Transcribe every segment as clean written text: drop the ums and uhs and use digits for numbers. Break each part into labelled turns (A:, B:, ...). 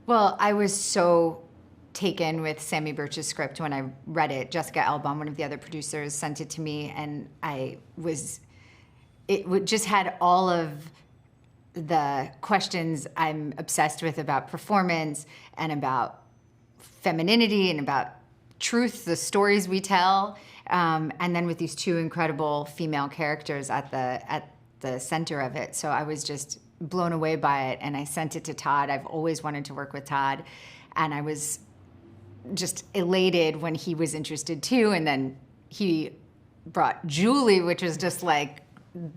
A: Well, I was so taken with Sammy Birch's script when I read it. Jessica Elbaum, one of the other producers, sent it to me, and just had all of the questions I'm obsessed with about performance and about femininity and about truth, the stories we tell, and then with these two incredible female characters at the center of it. So I was just blown away by it, and I sent it to Todd. I've always wanted to work with Todd, and I was just elated when he was interested too. And then he brought Julie, which was just like,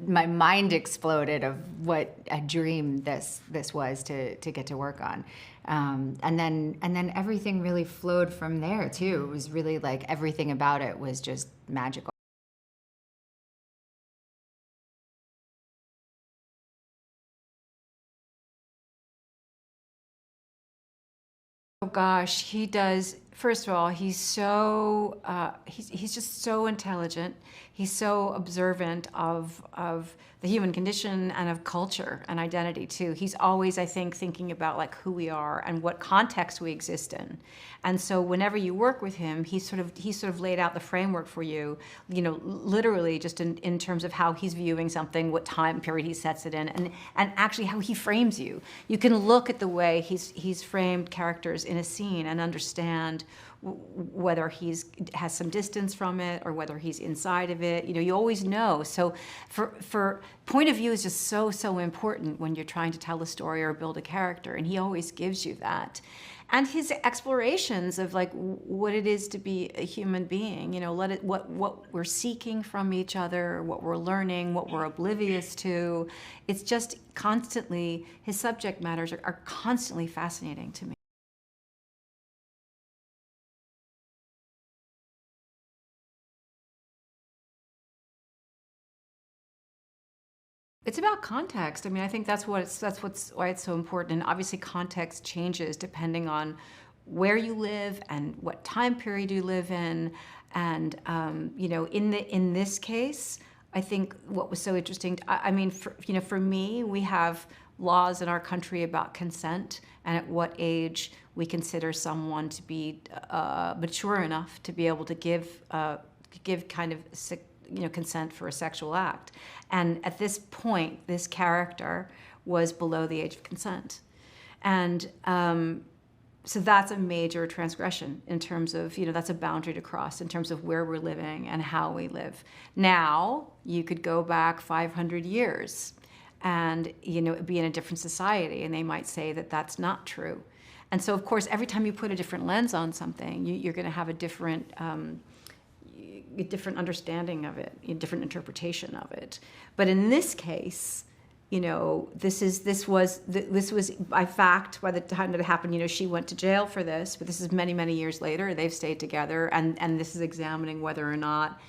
A: my mind exploded of what a dream this was to get to work on. And then everything really flowed from there too. It was really like everything about it was just magical. Oh gosh, he does. First of all, he's so he's just so intelligent. He's so observant of the human condition and of culture and identity too. He's always, I think, thinking about like who we are and what context we exist in. And so whenever you work with him, he sort of laid out the framework for you, you know, literally just in terms of how he's viewing something, what time period he sets it in, and actually how he frames you. You can look at the way he's framed characters in a scene and understand whether has some distance from it or whether he's inside of it. You know, you always know. So for point of view is just so important when you're trying to tell a story or build a character, and he always gives you that. And his explorations of like what it is to be a human being, you know, what we're seeking from each other, what we're learning, what we're oblivious to. It's just constantly, his subject matters are constantly fascinating to me. It's about context. I mean, I think that's why it's so important. And obviously context changes depending on where you live and what time period you live in. And you know, in this case, I think what was so interesting, I mean, for me, we have laws in our country about consent and at what age we consider someone to be mature enough to be able to give kind of consent for a sexual act. And at this point, this character was below the age of consent. And so that's a major transgression in terms of, that's a boundary to cross in terms of where we're living and how we live. Now, you could go back 500 years and, be in a different society, and they might say that that's not true. And so, of course, every time you put a different lens on something, you're going to have a different understanding of it, a different interpretation of it. But in this case, this was by fact, by the time that it happened, she went to jail for this, but this is many, many years later. They've stayed together, and this is examining whether or not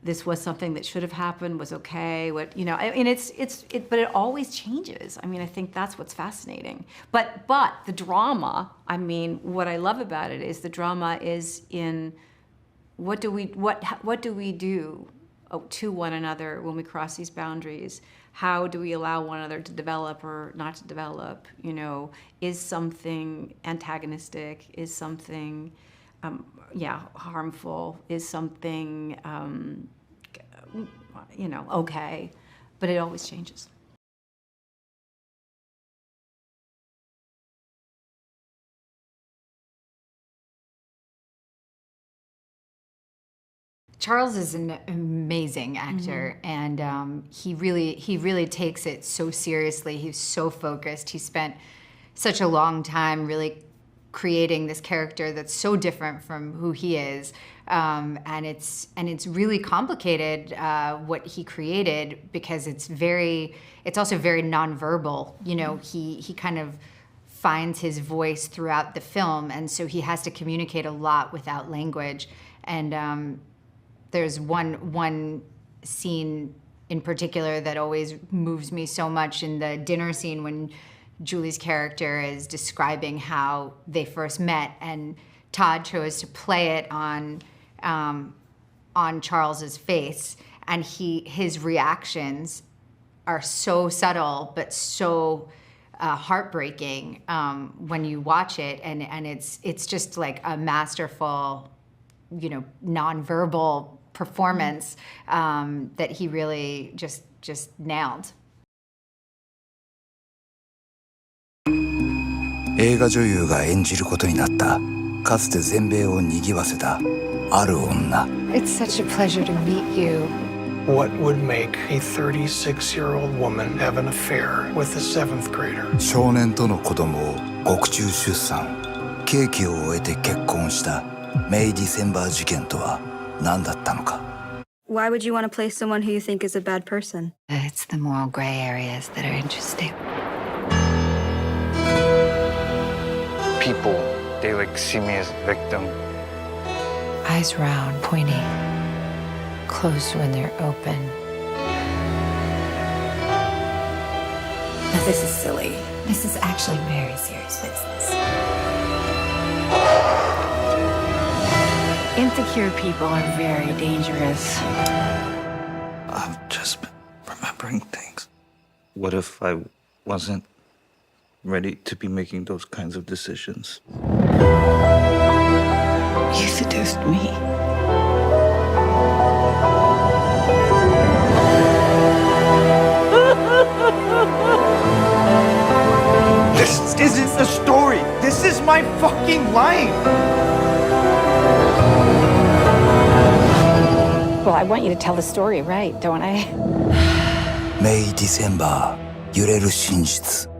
A: this was something that should have happened, was okay, but it always changes. I mean, I think that's what's fascinating. But the drama, I mean, what I love about it is the drama is in what do we do to one another when we cross these boundaries? How do we allow one another to develop or not to develop? Is something antagonistic? Is something, harmful? Is something, okay? But it always changes. Charles is an amazing actor, and he really takes it so seriously. He's so focused. He spent such a long time really creating this character that's so different from who he is, and it's really complicated what he created, because it's also very nonverbal. He kind of finds his voice throughout the film, and so he has to communicate a lot without language. And there's one scene in particular that always moves me so much, in the dinner scene when Julie's character is describing how they first met, and Todd chose to play it on Charles's face, and his reactions are so subtle but so heartbreaking when you watch it, and it's just like a masterful, nonverbal performance that he really just nailed.
B: 映画女優が演じることになったかつて全米を賑わせたある女。
A: It's such a pleasure to meet you.
C: What would make a 36-year-old woman have an affair with a 7th grader?
B: 少年との子供を獄中出産、刑期を終えて結婚したメイ・ディセンバー事件とは何だったのか。
D: Why would you want to play someone who you think is a bad person?
A: It's the moral gray areas that are interesting.
E: People, they like see me as a victim.
A: Eyes round, pointy, closed when they're open.
D: This is silly.
A: This is actually very serious business.
D: Insecure people are very dangerous.
E: I've just been remembering things. What if I wasn't ready to be making those kinds of decisions?
D: You seduced me.
F: This isn't the story. This is my fucking life.
D: Well, I want you to tell the story right, don't I?
B: メイ・ディセンバー、揺れる真実。